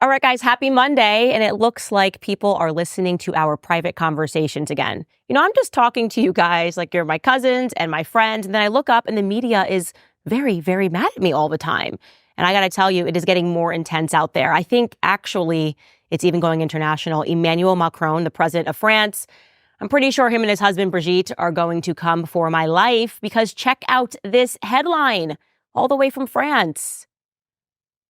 All right, guys, happy Monday. And it looks like people are listening to our private conversations again. I'm just talking to you guys like you're my cousins and my friends. And then I look up and the media is very, very mad at me all the time. And I got to tell you, it is getting more intense out there. I think actually it's even going international. Emmanuel Macron, the president of France, I'm pretty sure him and his husband, Brigitte, are going to come for my life because check out this headline all the way from France.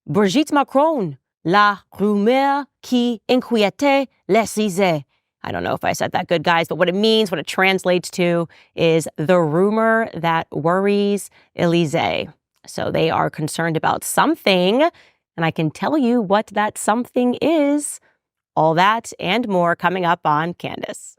Brigitte Macron. La rumeur qui inquiétait l'Élysée. I don't know if I said that good, guys, but what it means, what it translates to is the rumor that worries Élysée. So they are concerned about something, and I can tell you what that something is. All that and more coming up on Candace.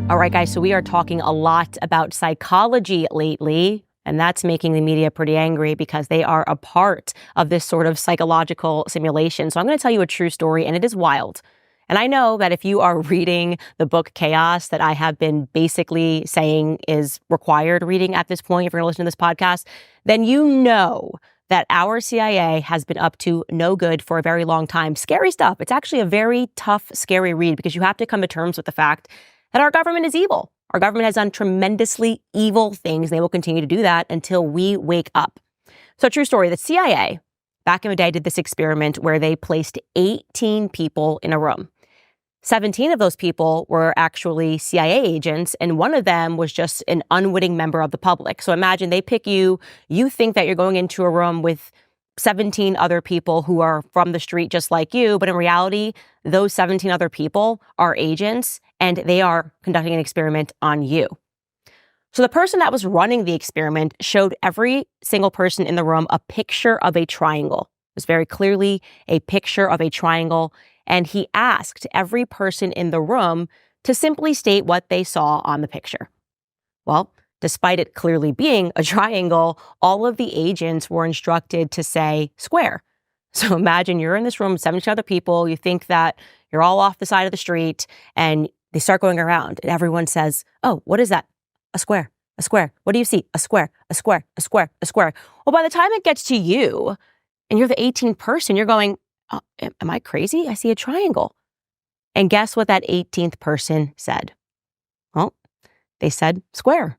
All right, guys, so we are talking a lot about psychology lately, and that's making the media pretty angry because they are a part of this sort of psychological simulation. So I'm going to tell you a true story, and it is wild. And I know that if you are reading the book Chaos that I have been basically saying is required reading at this point, if you're going to listen to this podcast, then you know that our CIA has been up to no good for a very long time. Scary stuff. It's actually a very tough, scary read because you have to come to terms with the fact that our government is evil. Our government has done tremendously evil things. They will continue to do that until we wake up. So true story, the CIA back in the day did this experiment where they placed 18 people in a room. 17 of those people were actually CIA agents, and one of them was just an unwitting member of the public. So imagine they pick you, you think that you're going into a room with 17 other people who are from the street just like you, but in reality, those 17 other people are agents and they are conducting an experiment on you. So the person that was running the experiment showed every single person in the room a picture of a triangle. It was very clearly a picture of a triangle, and he asked every person in the room to simply state what they saw on the picture. Well, despite it clearly being a triangle, all of the agents were instructed to say square. So imagine you're in this room with 17 other people, you think that you're all off the side of the street, and they start going around, and everyone says, oh, what is that? A square, a square. What do you see? A square, a square, a square, a square. Well, by the time it gets to you, and you're the 18th person, you're going, oh, am I crazy? I see a triangle. And guess what that 18th person said? Well, they said square,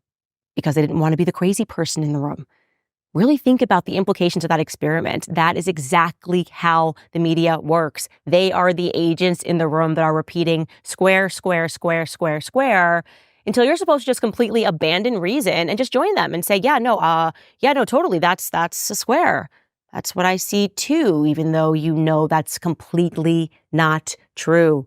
because they didn't want to be the crazy person in the room. Really think about the implications of that experiment. That is exactly how the media works. They are the agents in the room that are repeating square, square, square, square, square, until you're supposed to just completely abandon reason and just join them and say, totally, that's a square. That's what I see too, even though you know that's completely not true.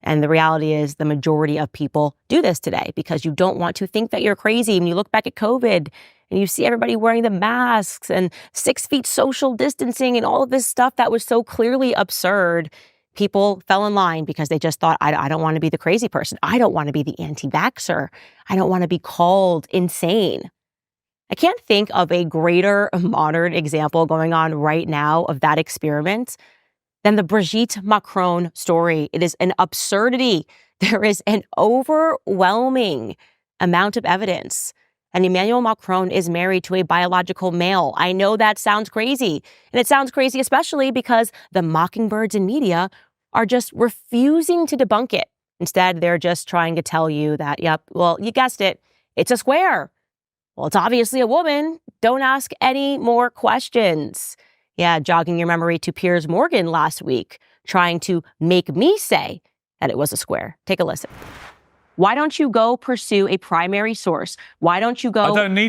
And the reality is the majority of people do this today because you don't want to think that you're crazy. When you look back at COVID and you see everybody wearing the masks and 6 feet social distancing and all of this stuff that was so clearly absurd, people fell in line because they just thought, I don't want to be the crazy person. I don't want to be the anti-vaxxer. I don't want to be called insane. I can't think of a greater modern example going on right now of that experiment than the Brigitte Macron story. It is an absurdity. There is an overwhelming amount of evidence. And Emmanuel Macron is married to a biological male. I know that sounds crazy. And it sounds crazy especially because the mockingbirds in media are just refusing to debunk it. Instead, they're just trying to tell you that, yep, well, you guessed it. It's a square. Well, it's obviously a woman. Don't ask any more questions. Yeah, jogging your memory to Piers Morgan last week, trying to make me say that it was a square. Take a listen. Why don't you go pursue a primary source? Why don't you go find the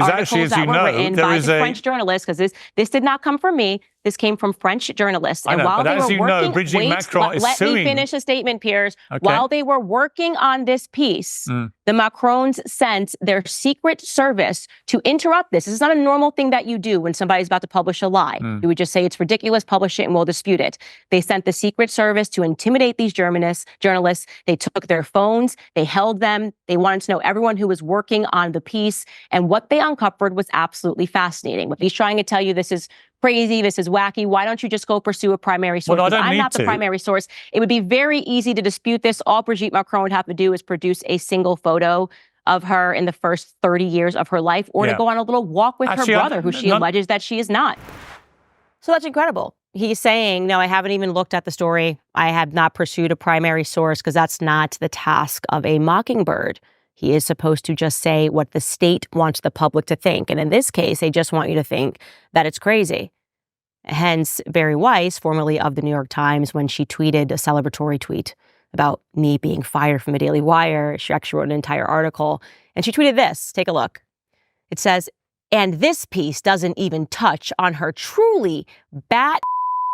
articles that were written by the French journalists? Because this did not come from me. This came from French journalists. And while they were working, Brigitte Macron is suing. Let me finish a statement, Piers. Okay. While they were working on this piece, the Macrons sent their secret service to interrupt this. This is not a normal thing that you do when somebody's about to publish a lie. You would just say it's ridiculous, publish it, and we'll dispute it. They sent the secret service to intimidate these journalists. They took their phones. They held them. They wanted to know everyone who was working on the piece. And what they uncovered was absolutely fascinating. What he's trying to tell you, this is crazy. This is wacky. Why don't you just go pursue a primary source? Well, I'm not the primary source. It would be very easy to dispute this. All Brigitte Macron would have to do is produce a single photo of her in the first 30 years of her life, or to go on a little walk with her brother, who she alleges that she is not. So that's incredible. He's saying, no, I haven't even looked at the story. I have not pursued a primary source because that's not the task of a mockingbird. He is supposed to just say what the state wants the public to think. And in this case, they just want you to think that it's crazy. Hence, Bari Weiss, formerly of the New York Times, when she tweeted a celebratory tweet about me being fired from the Daily Wire, she actually wrote an entire article. And she tweeted this. Take a look. It says, and this piece doesn't even touch on her truly bat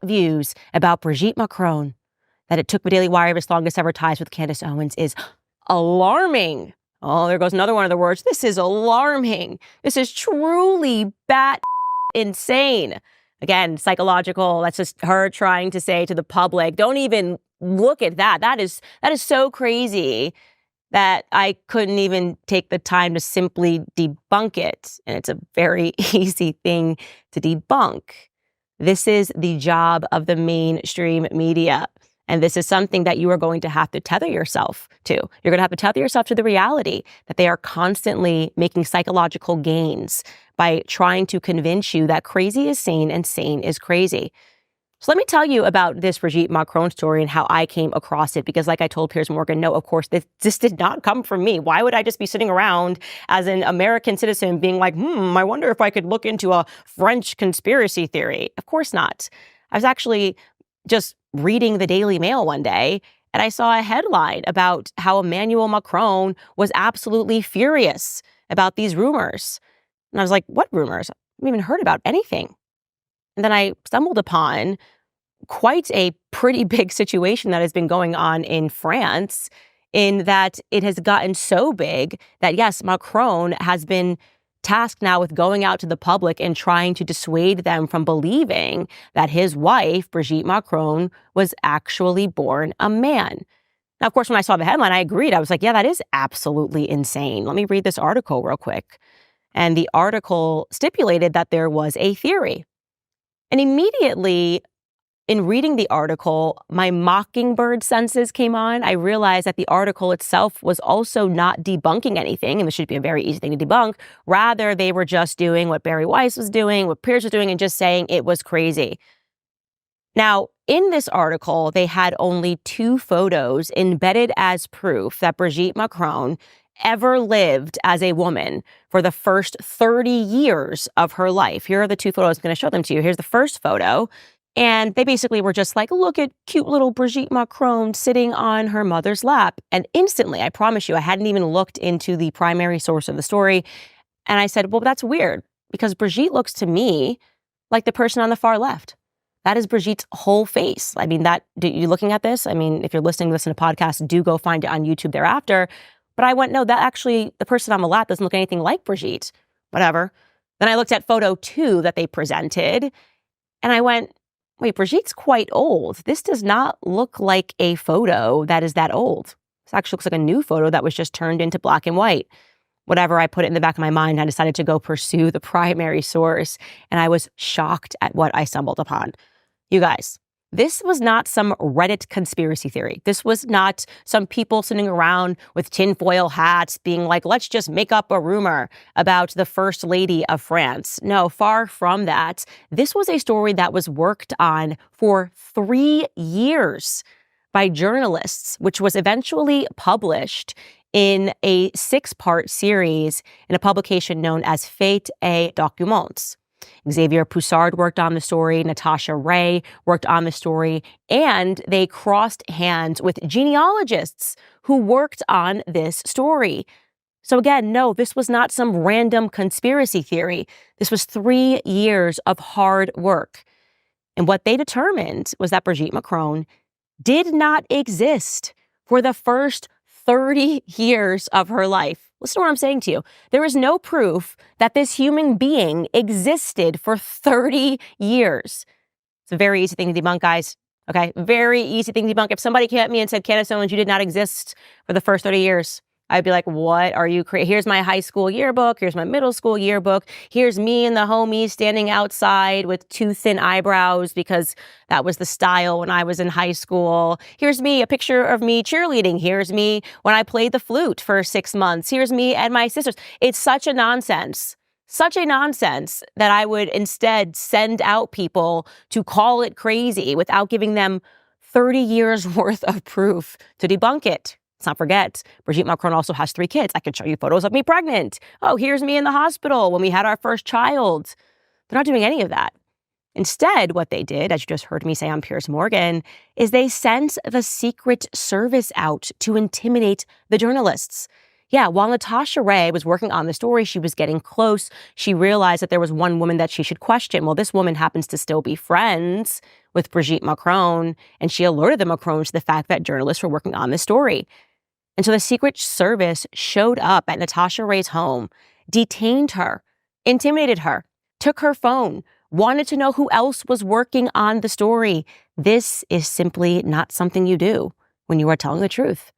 views about Brigitte Macron. That it took the Daily Wire its longest ever ties with Candace Owens is alarming. Oh, there goes another one of the words. This is alarming. This is truly bat insane. Again, psychological. That's just her trying to say to the public, don't even look at that. That is so crazy that I couldn't even take the time to simply debunk it. And it's a very easy thing to debunk. This is the job of the mainstream media. And this is something that you are going to have to tether yourself to. You're going to have to tether yourself to the reality that they are constantly making psychological gains by trying to convince you that crazy is sane and sane is crazy. So let me tell you about this Brigitte Macron story and how I came across it, because like I told Piers Morgan, no, of course, this did not come from me. Why would I just be sitting around as an American citizen being like, I wonder if I could look into a French conspiracy theory? Of course not. I was actually just reading the Daily Mail one day, and I saw a headline about how Emmanuel Macron was absolutely furious about these rumors. And I was like, what rumors? I haven't even heard about anything. And then I stumbled upon quite a pretty big situation that has been going on in France, in that it has gotten so big that, yes, Macron has been tasked now with going out to the public and trying to dissuade them from believing that his wife, Brigitte Macron, was actually born a man. Now, of course, when I saw the headline, I agreed. I was like, yeah, that is absolutely insane. Let me read this article real quick. And the article stipulated that there was a theory. And immediately, in reading the article, my mockingbird senses came on. I realized that the article itself was also not debunking anything, and this should be a very easy thing to debunk. Rather, they were just doing what Bari Weiss was doing, what Piers was doing, and just saying it was crazy. Now, in this article, they had only 2 photos embedded as proof that Brigitte Macron ever lived as a woman for the first 30 years of her life. Here are the 2 photos. I'm going to show them to you. Here's the first photo. And they basically were just like, look at cute little Brigitte Macron sitting on her mother's lap. And instantly, I promise you, I hadn't even looked into the primary source of the story. And I said, well, that's weird, because Brigitte looks to me like the person on the far left. That is Brigitte's whole face. I mean, you looking at this? I mean, if you're listening to this in a podcast, do go find it on YouTube thereafter. But I went, no, that actually, the person on the lap doesn't look anything like Brigitte. Whatever. Then I looked at photo 2 that they presented, and I went, wait, Brigitte's quite old. This does not look like a photo that is that old. This actually looks like a new photo that was just turned into black and white. Whatever, I put it in the back of my mind. I decided to go pursue the primary source, and I was shocked at what I stumbled upon. You guys, this was not some Reddit conspiracy theory. This was not some people sitting around with tinfoil hats being like, let's just make up a rumor about the First Lady of France. No, far from that. This was a story that was worked on for 3 years by journalists, which was eventually published in a 6-part series in a publication known as Faits et Documents. Xavier Poussard worked on the story, Natasha Ray worked on the story, and they crossed hands with genealogists who worked on this story. So again, no, this was not some random conspiracy theory. This was 3 years of hard work. And what they determined was that Brigitte Macron did not exist for the first 30 years of her life. Listen to what I'm saying to you. There is no proof that this human being existed for 30 years. It's a very easy thing to debunk, guys. Okay? Very easy thing to debunk. If somebody came at me and said, Candace Owens, you did not exist for the first 30 years, I'd be like, what are you Here's my high school yearbook. Here's my middle school yearbook. Here's me and the homies standing outside with too thin eyebrows because that was the style when I was in high school. Here's me, a picture of me cheerleading. Here's me when I played the flute for 6 months. Here's me and my sisters. It's such a nonsense that I would instead send out people to call it crazy without giving them 30 years worth of proof to debunk it. Let's not forget, Brigitte Macron also has 3 kids. I can show you photos of me pregnant. Oh, here's me in the hospital when we had our first child. They're not doing any of that. Instead, what they did, as you just heard me say on Piers Morgan, is they sent the Secret Service out to intimidate the journalists. Yeah, while Natasha Ray was working on the story, she was getting close. She realized that there was one woman that she should question. Well, this woman happens to still be friends with Brigitte Macron, and she alerted the Macrons to the fact that journalists were working on this story. And so the Secret Service showed up at Natasha Ray's home, detained her, intimidated her, took her phone, wanted to know who else was working on the story. This is simply not something you do when you are telling the truth.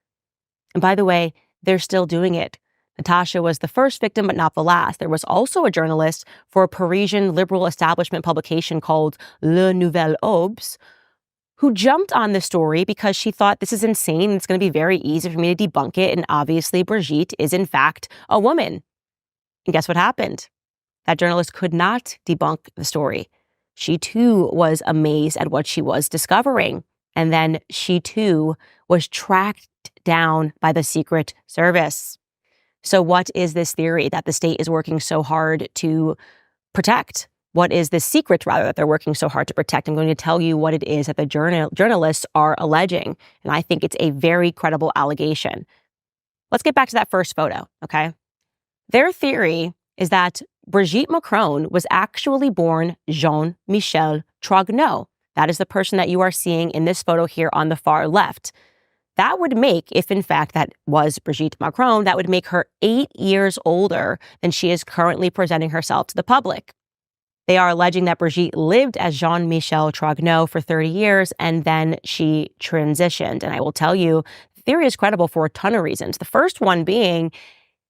And by the way, they're still doing it. Natasha was the first victim, but not the last. There was also a journalist for a Parisian liberal establishment publication called Le Nouvel Obs, who jumped on the story because she thought this is insane. It's going to be very easy for me to debunk it. And obviously, Brigitte is in fact a woman. And guess what happened? That journalist could not debunk the story. She too was amazed at what she was discovering. And then she too was tracked down by the Secret Service. So what is this theory that the state is working so hard to protect? What is this secret, rather, that they're working so hard to protect? I'm going to tell you what it is that the journalists are alleging. And I think it's a very credible allegation. Let's get back to that first photo, okay? Their theory is that Brigitte Macron was actually born Jean-Michel Trogneau. That is the person that you are seeing in this photo here on the far left. That would make, if in fact that was Brigitte Macron, that would make her 8 years older than she is currently presenting herself to the public. They are alleging that Brigitte lived as Jean-Michel Trogneau for 30 years and then she transitioned. And I will tell you, the theory is credible for a ton of reasons. The first one being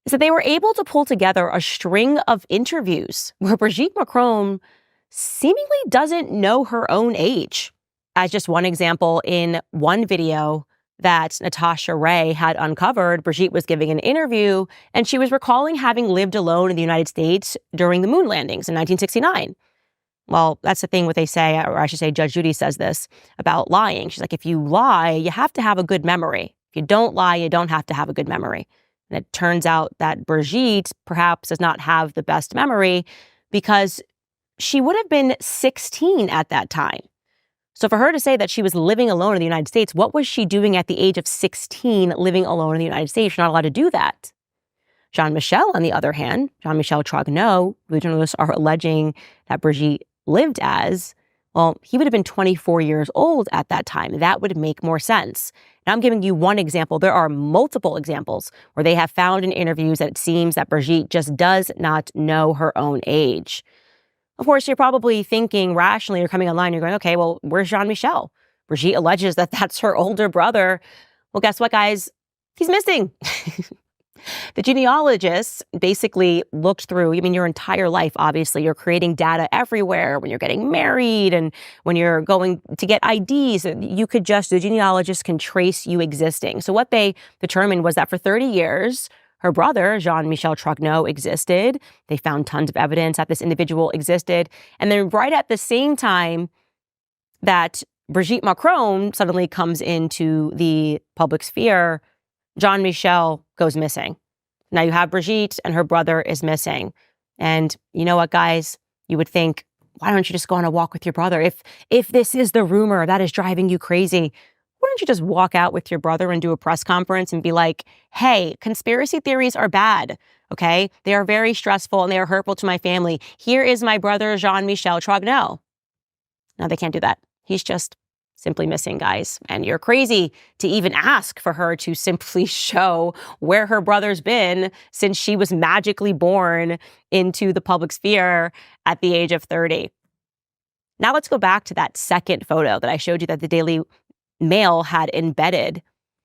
is that they were able to pull together a string of interviews where Brigitte Macron seemingly doesn't know her own age. As just one example, in one video that Natasha Ray had uncovered, Brigitte was giving an interview and she was recalling having lived alone in the United States during the moon landings in 1969. Well, that's the thing what they say, or I should say Judge Judy says this about lying. She's like, if you lie, you have to have a good memory. If you don't lie, you don't have to have a good memory. And it turns out that Brigitte perhaps does not have the best memory because she would have been 16 at that time. So for her to say that she was living alone in the United States, what was she doing at the age of 16 living alone in the United States? You're not allowed to do that. Jean-Michel, on the other hand, Jean-Michel Trogneau, who the journalists are alleging that Brigitte lived as, well, he would have been 24 years old at that time. That would make more sense. Now I'm giving you one example. There are multiple examples where they have found in interviews that it seems that Brigitte just does not know her own age. Of course, you're probably thinking rationally, you're coming online, you're going, okay, well, where's Jean-Michel? Brigitte alleges that that's her older brother. Well, guess what, guys? He's missing. The genealogists basically looked through, your entire life, obviously. You're creating data everywhere when you're getting married and when you're going to get IDs. The genealogists can trace you existing. So what they determined was that for 30 years, her brother, Jean-Michel Trogneau, existed. They found tons of evidence that this individual existed. And then right at the same time that Brigitte Macron suddenly comes into the public sphere, Jean-Michel goes missing. Now you have Brigitte and her brother is missing. And you know what, guys? You would think, why don't you just go on a walk with your brother? If this is the rumor that is driving you crazy, why don't you just walk out with your brother and do a press conference and be like, hey, conspiracy theories are bad, okay? They are very stressful and they are hurtful to my family. Here is my brother, Jean-Michel Trogneau. No, they can't do that. He's just simply missing, guys. And you're crazy to even ask for her to simply show where her brother's been since she was magically born into the public sphere at the age of 30. Now let's go back to that second photo that I showed you that the Daily Mail had embedded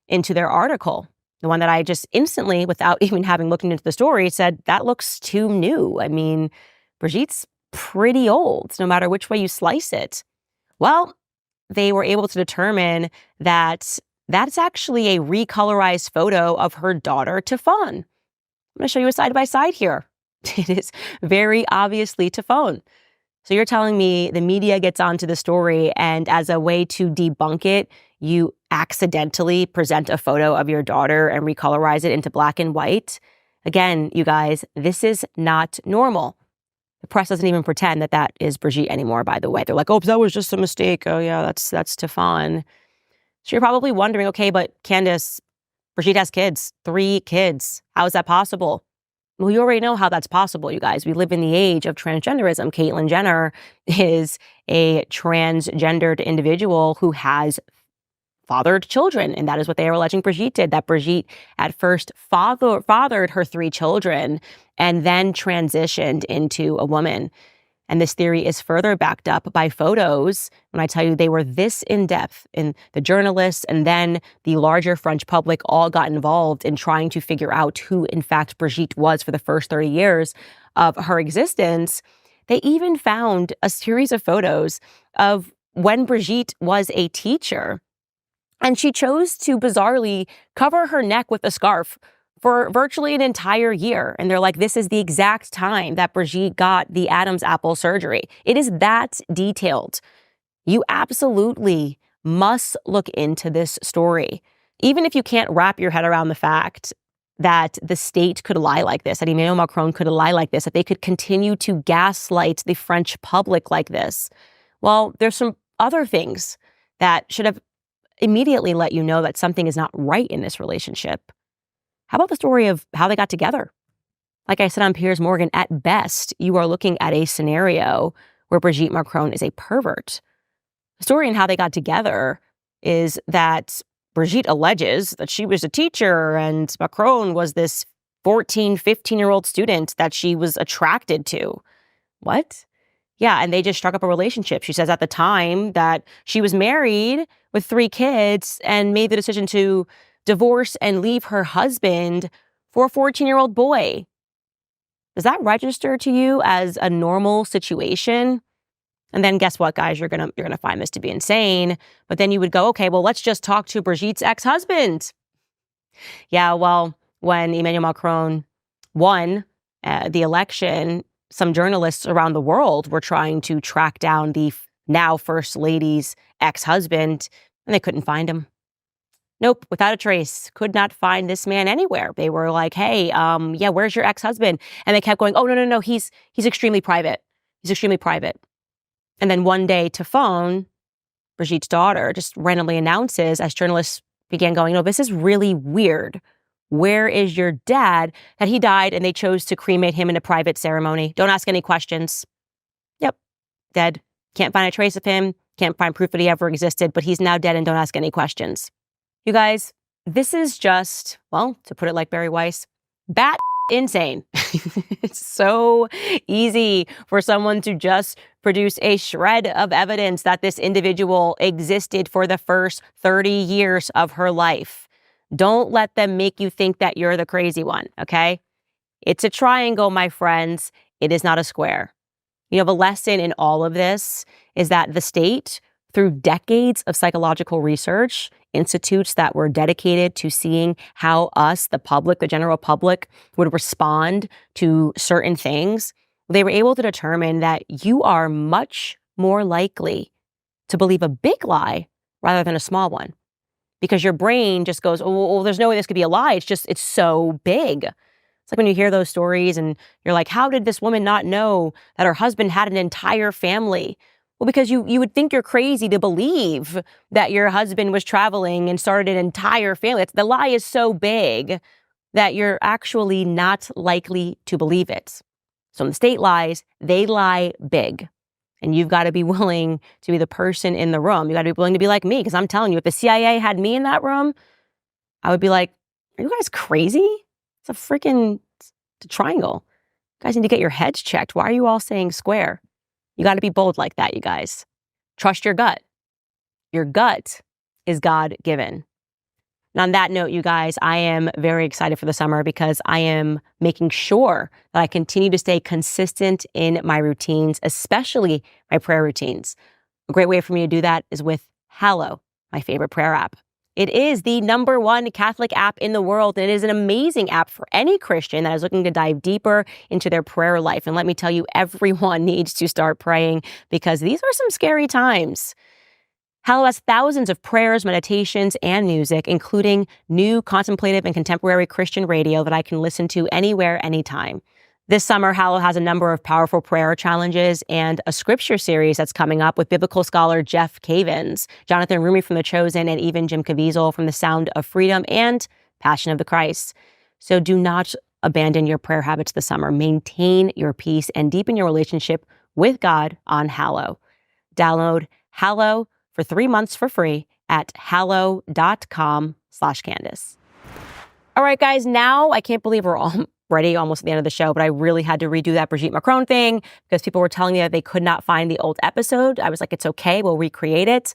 into their article. The one that I just instantly, without even having looked into the story, said, that looks too new. I mean, Brigitte's pretty old, no matter which way you slice it. Well, they were able to determine that that's actually a recolorized photo of her daughter, Tefon. I'm going to show you a side-by-side here. It is very obviously Tefon. So you're telling me the media gets onto the story, and as a way to debunk it, you accidentally present a photo of your daughter and recolorize it into black and white? Again, you guys, this is not normal. The press doesn't even pretend that that is Brigitte anymore, by the way. They're like, oh, that was just a mistake. Oh, yeah, that's Tefon. So you're probably wondering, okay, but Candace, Brigitte has kids, 3 kids. How is that possible? Well, you already know how that's possible, you guys. We live in the age of transgenderism. Caitlyn Jenner is a transgendered individual who has fathered children, and that is what they are alleging Brigitte did, that Brigitte at first fathered her 3 children and then transitioned into a woman. And this theory is further backed up by photos. When I tell you they were this in-depth, and the journalists and then the larger French public all got involved in trying to figure out who, in fact, Brigitte was for the first 30 years of her existence. They even found a series of photos of when Brigitte was a teacher. And she chose to bizarrely cover her neck with a scarf for virtually an entire year. And they're like, this is the exact time that Brigitte got the Adam's apple surgery. It is that detailed. You absolutely must look into this story. Even if you can't wrap your head around the fact that the state could lie like this, that Emmanuel Macron could lie like this, that they could continue to gaslight the French public like this. Well, there's some other things that should have immediately let you know that something is not right in this relationship. How about the story of how they got together? Like I said on Piers Morgan, at best, you are looking at a scenario where Brigitte Macron is a pervert. The story in how they got together is that Brigitte alleges that she was a teacher and Macron was this 14, 15-year-old student that she was attracted to. What? Yeah, and they just struck up a relationship. She says at the time that she was married with 3 kids and made the decision to divorce and leave her husband for a 14-year-old boy. Does that register to you as a normal situation? And then guess what, guys? You're gonna find this to be insane. But then you would go, okay, well, let's just talk to Brigitte's ex-husband. Yeah, well, when Emmanuel Macron won the election, some journalists around the world were trying to track down the now First Lady's ex-husband, and they couldn't find him. Nope, without a trace. Could not find this man anywhere. They were like, hey, yeah, where's your ex-husband? And they kept going, oh, no, he's extremely private. He's extremely private. And then one day, Tefon, Brigitte's daughter, just randomly announces, as journalists began going, this is really weird. Where is your dad? That he died and they chose to cremate him in a private ceremony. Don't ask any questions. Yep, dead. Can't find a trace of him. Can't find proof that he ever existed, but he's now dead and don't ask any questions. You guys, this is just, well, to put it like Barry Weiss, bat insane. It's so easy for someone to just produce a shred of evidence that this individual existed for the first 30 years of her life. Don't let them make you think that you're the crazy one, okay? It's a triangle, my friends. It is not a square. You know, the lesson in all of this is that the state, through decades of psychological research, institutes that were dedicated to seeing how us, the public, the general public, would respond to certain things, they were able to determine that you are much more likely to believe a big lie rather than a small one. Because your brain just goes, oh, there's no way this could be a lie. It's so big. It's like when you hear those stories and you're like, how did this woman not know that her husband had an entire family? Well, because you would think you're crazy to believe that your husband was traveling and started an entire family. The lie is so big that you're actually not likely to believe it. So when the state lies, they lie big. And you've got to be willing to be the person in the room. You got to be willing to be like me, because I'm telling you, if the CIA had me in that room, I would be like, are you guys crazy? It's a freaking triangle. You guys need to get your heads checked. Why are you all saying square? You got to be bold like that, you guys. Trust your gut. Your gut is God-given. And on that note, you guys, I am very excited for the summer because I am making sure that I continue to stay consistent in my routines, especially my prayer routines. A great way for me to do that is with Hallow, my favorite prayer app. It is the #1 Catholic app in the world, and it is an amazing app for any Christian that is looking to dive deeper into their prayer life. And let me tell you, everyone needs to start praying because these are some scary times. Hallow has thousands of prayers, meditations, and music, including new contemplative and contemporary Christian radio that I can listen to anywhere, anytime. This summer, Hallow has a number of powerful prayer challenges and a scripture series that's coming up with biblical scholar Jeff Cavins, Jonathan Rumi from The Chosen, and even Jim Caviezel from The Sound of Freedom and Passion of the Christ. So do not abandon your prayer habits this summer. Maintain your peace and deepen your relationship with God on Hallow. Download Hallow for 3 months for free at hallow.com/Candace. All right, guys, now I can't believe we're already almost at the end of the show, but I really had to redo that Brigitte Macron thing because people were telling me that they could not find the old episode. I was like, it's okay, we'll recreate it.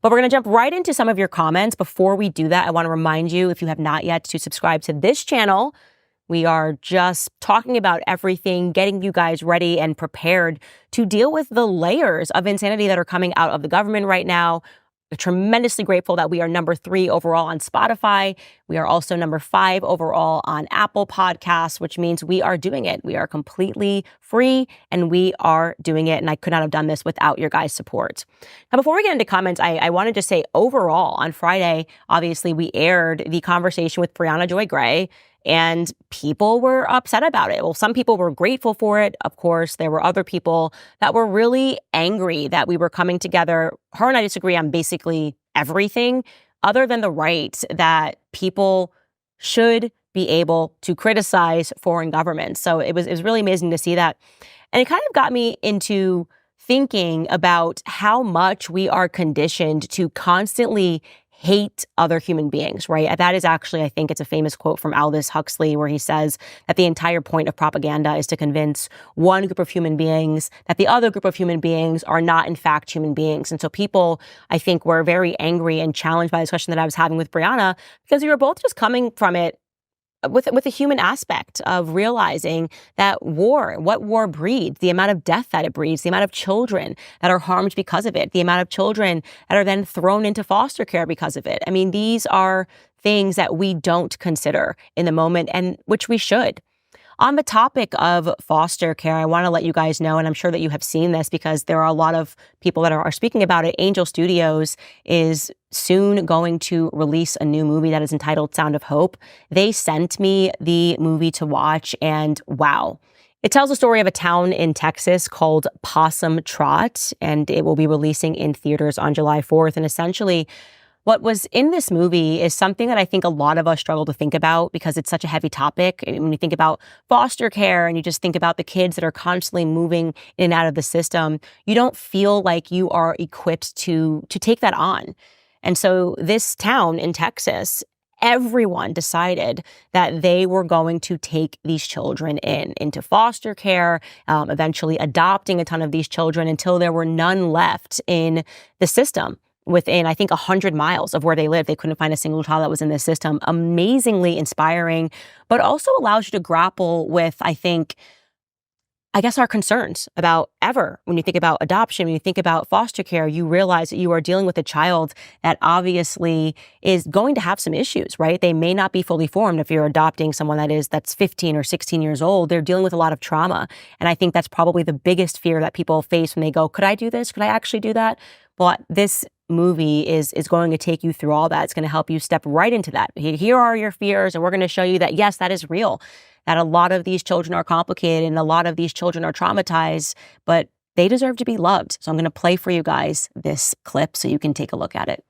But we're going to jump right into some of your comments. Before we do that, I want to remind you, if you have not yet, to subscribe to this channel. We are just talking about everything, getting you guys ready and prepared to deal with the layers of insanity that are coming out of the government right now. We're tremendously grateful that we are #3 overall on Spotify. We are also #5 overall on Apple Podcasts, which means we are doing it. We are completely free and we are doing it. And I could not have done this without your guys' support. Now, before we get into comments, I wanted to say overall on Friday, obviously we aired the conversation with Brianna Joy Gray. And people were upset about it. Well, some people were grateful for it. Of course, there were other people that were really angry that we were coming together. Her and I disagree on basically everything other than the right that people should be able to criticize foreign governments. So it was really amazing to see that. And it kind of got me into thinking about how much we are conditioned to constantly hate other human beings, right? That is actually, I think it's a famous quote from Aldous Huxley where he says that the entire point of propaganda is to convince one group of human beings that the other group of human beings are not in fact human beings. And so people, I think, were very angry and challenged by the discussion that I was having with Brianna because we were both just coming from it with a human aspect of realizing that what war breeds, the amount of death that it breeds, the amount of children that are harmed because of it, the amount of children that are then thrown into foster care because of it. I mean, these are things that we don't consider in the moment and which we should. On the topic of foster care, I want to let you guys know, and I'm sure that you have seen this because there are a lot of people that are speaking about it. Angel Studios is soon going to release a new movie that is entitled Sound of Hope. They sent me the movie to watch, and wow. It tells the story of a town in Texas called Possum Trot, and it will be releasing in theaters on July 4th. And essentially, what was in this movie is something that I think a lot of us struggle to think about because it's such a heavy topic. When you think about foster care and you just think about the kids that are constantly moving in and out of the system, you don't feel like you are equipped to take that on. And so this town in Texas, everyone decided that they were going to take these children into foster care, eventually adopting a ton of these children until there were none left in the system. Within, I think, 100 miles of where they lived. They couldn't find a single child that was in this system. Amazingly inspiring, but also allows you to grapple with, I guess, our concerns about when you think about adoption, when you think about foster care, you realize that you are dealing with a child that obviously is going to have some issues, right? They may not be fully formed if you're adopting someone that's 15 or 16 years old. They're dealing with a lot of trauma. And I think that's probably the biggest fear that people face when they go, could I do this? Could I actually do that? Well, this movie is going to take you through all that. It's going to help you step right into that. Here are your fears, and we're going to show you that, yes, that is real, that a lot of these children are complicated and a lot of these children are traumatized, but they deserve to be loved. So I'm going to play for you guys this clip so you can take a look at it.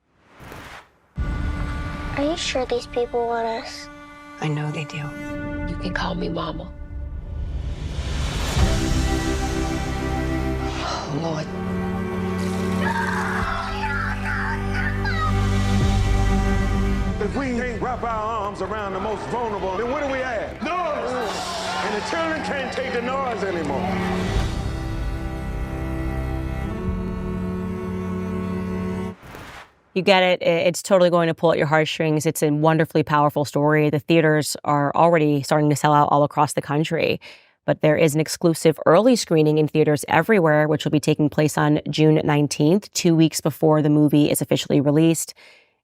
Are you sure these people want us? I know they do. You can call me Mama. Oh, Lord. If we can't wrap our arms around the most vulnerable, then what do we have? Noise! And the children can't take the noise anymore. You get it. It's totally going to pull at your heartstrings. It's a wonderfully powerful story. The theaters are already starting to sell out all across the country. But there is an exclusive early screening in theaters everywhere, which will be taking place on June 19th, 2 weeks before the movie is officially released.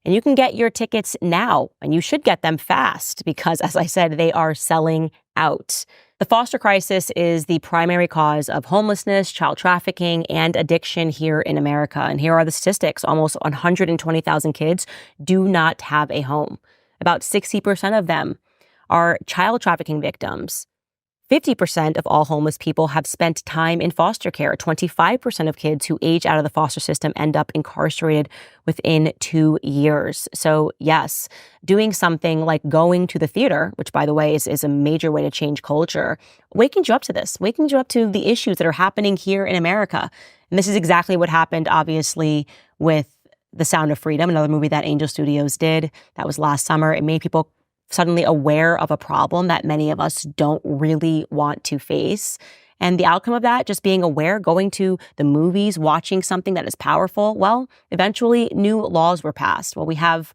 And you can get your tickets now, and you should get them fast because, as I said, they are selling out. The foster crisis is the primary cause of homelessness, child trafficking, and addiction here in America. And here are the statistics. Almost 120,000 kids do not have a home. About 60% of them are child trafficking victims. 50% of all homeless people have spent time in foster care. 25% of kids who age out of the foster system end up incarcerated within 2 years. So yes, doing something like going to the theater, which by the way is a major way to change culture, waking you up to this, waking you up to the issues that are happening here in America. And this is exactly what happened, obviously, with The Sound of Freedom, another movie that Angel Studios did. That was last summer. It made people suddenly aware of a problem that many of us don't really want to face. And the outcome of that, just being aware, going to the movies, watching something that is powerful, well, eventually new laws were passed. Well, we have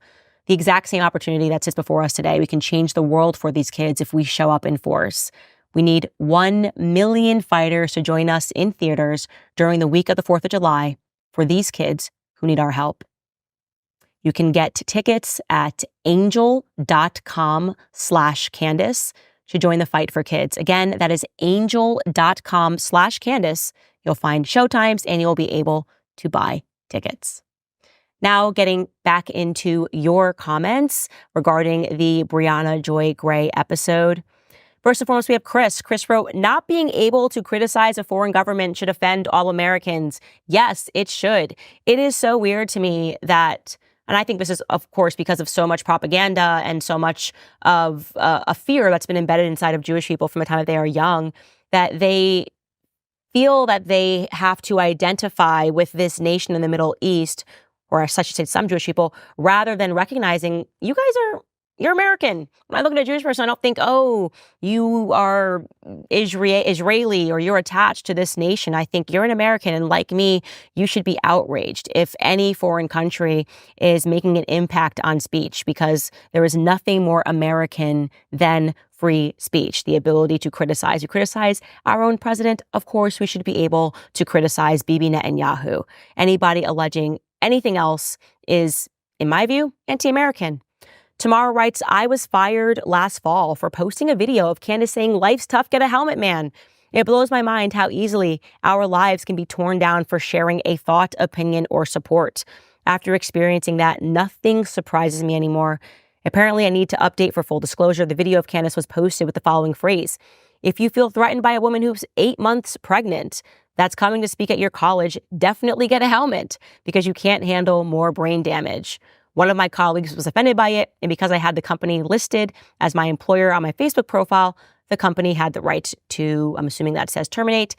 the exact same opportunity that sits before us today. We can change the world for these kids if we show up in force. We need 1 million fighters to join us in theaters during the week of the 4th of July for these kids who need our help. You can get tickets at angel.com/Candace to join the fight for kids. Again, that is angel.com/Candace. You'll find showtimes and you'll be able to buy tickets. Now, getting back into your comments regarding the Brianna Joy Gray episode. First and foremost, we have Chris. Chris wrote, not being able to criticize a foreign government should offend all Americans. Yes, it should. It is so weird to me that, and I think this is, of course, because of so much propaganda and so much of a fear that's been embedded inside of Jewish people from the time that they are young, that they feel that they have to identify with this nation in the Middle East, or as such, say some Jewish people, rather than recognizing you're American. When I look at a Jewish person, I don't think, oh, you are Israeli or you're attached to this nation. I think you're an American, and like me, you should be outraged if any foreign country is making an impact on speech, because there is nothing more American than free speech, the ability to criticize. You criticize our own president, of course, we should be able to criticize Bibi Netanyahu. Anybody alleging anything else is, in my view, anti-American. Tamara writes, I was fired last fall for posting a video of Candace saying, life's tough, get a helmet, man. It blows my mind how easily our lives can be torn down for sharing a thought, opinion, or support. After experiencing that, nothing surprises me anymore. Apparently, I need to update for full disclosure. The video of Candace was posted with the following phrase. If you feel threatened by a woman who's 8 months pregnant that's coming to speak at your college, definitely get a helmet because you can't handle more brain damage. One of my colleagues was offended by it, and because I had the company listed as my employer on my Facebook profile, the company had the right to, I'm assuming that says terminate.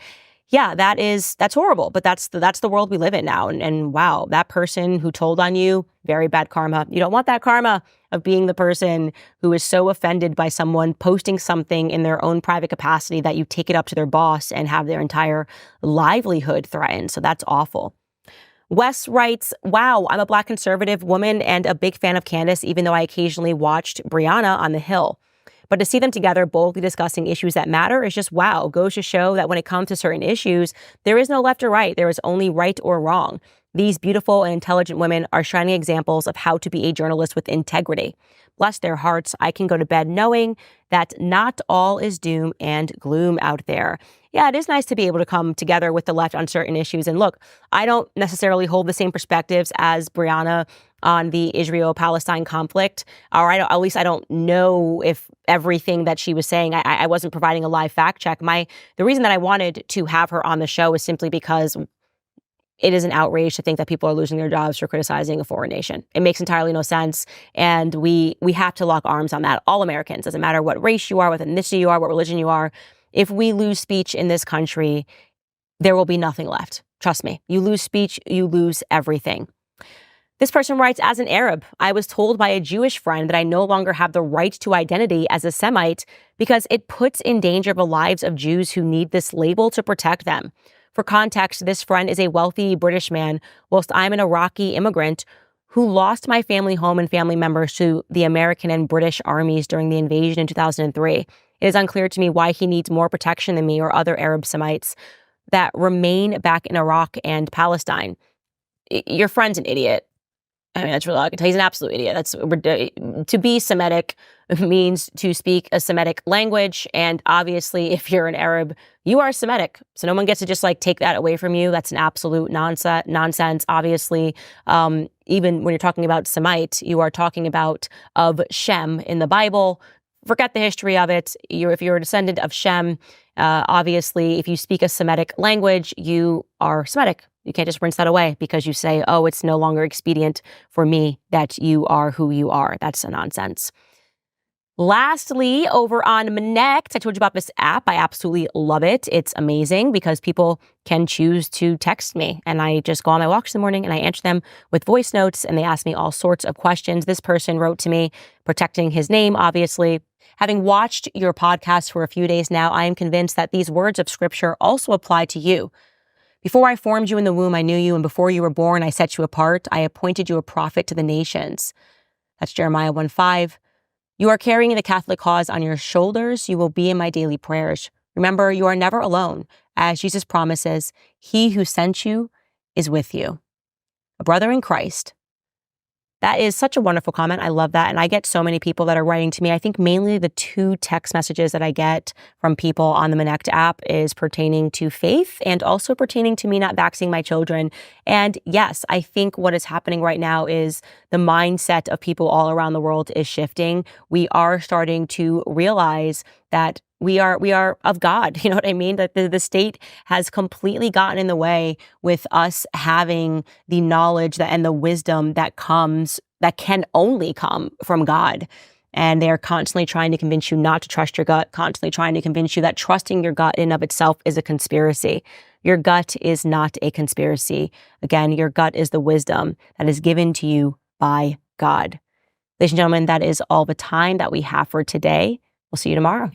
Yeah, that's horrible, but that's the world we live in now. And wow, that person who told on you, very bad karma. You don't want that karma of being the person who is so offended by someone posting something in their own private capacity that you take it up to their boss and have their entire livelihood threatened. So that's awful. Wes writes, wow, I'm a Black conservative woman and a big fan of Candace, even though I occasionally watched Brianna on The Hill. But to see them together boldly discussing issues that matter is just wow. Goes to show that when it comes to certain issues, there is no left or right. There is only right or wrong. These beautiful and intelligent women are shining examples of how to be a journalist with integrity. Bless their hearts. I can go to bed knowing that not all is doom and gloom out there. Yeah, it is nice to be able to come together with the left on certain issues. And look, I don't necessarily hold the same perspectives as Brianna on the Israel-Palestine conflict, or at least I don't know if everything that she was saying, I wasn't providing a live fact check. The reason that I wanted to have her on the show is simply because it is an outrage to think that people are losing their jobs for criticizing a foreign nation. It makes entirely no sense. And we have to lock arms on that. All Americans, doesn't matter what race you are, what ethnicity you are, what religion you are. If we lose speech in this country, there will be nothing left. Trust me. You lose speech, you lose everything. This person writes, as an Arab, I was told by a Jewish friend that I no longer have the right to identity as a Semite because it puts in danger the lives of Jews who need this label to protect them. For context, this friend is a wealthy British man, whilst I'm an Iraqi immigrant who lost my family home and family members to the American and British armies during the invasion in 2003. It is unclear to me why he needs more protection than me or other Arab Semites that remain back in Iraq and Palestine. Your friend's an idiot. I mean, that's really all I can tell you. He's an absolute idiot. To be Semitic means to speak a Semitic language. And obviously, if you're an Arab, you are Semitic. So no one gets to just take that away from you. That's an absolute nonsense. Obviously, even when you're talking about Semite, you are talking about of Shem in the Bible. Forget the history of it. If you're a descendant of Shem, obviously, if you speak a Semitic language, you are Semitic. You can't just rinse that away because you say, oh, it's no longer expedient for me that you are who you are. That's a nonsense. Lastly, over on Connect, I told you about this app. I absolutely love it. It's amazing because people can choose to text me. And I just go on my walks in the morning and I answer them with voice notes and they ask me all sorts of questions. This person wrote to me, protecting his name, obviously. Having watched your podcast for a few days now, I am convinced that these words of scripture also apply to you. Before I formed you in the womb, I knew you, and before you were born, I set you apart. I appointed you a prophet to the nations. That's Jeremiah 1:5. You are carrying the Catholic cause on your shoulders. You will be in my daily prayers. Remember, you are never alone. As Jesus promises, he who sent you is with you. A brother in Christ. That is such a wonderful comment. I love that. And I get so many people that are writing to me. I think mainly the 2 text messages that I get from people on the Connect app is pertaining to faith and also pertaining to me not vaccinating my children. And yes, I think what is happening right now is the mindset of people all around the world is shifting. We are starting to realize that we are of God. You know what I mean? That the state has completely gotten in the way with us having the knowledge and the wisdom that can only come from God. And they're constantly trying to convince you not to trust your gut, constantly trying to convince you that trusting your gut in and of itself is a conspiracy. Your gut is not a conspiracy. Again, your gut is the wisdom that is given to you by God. Ladies and gentlemen, that is all the time that we have for today. We'll see you tomorrow.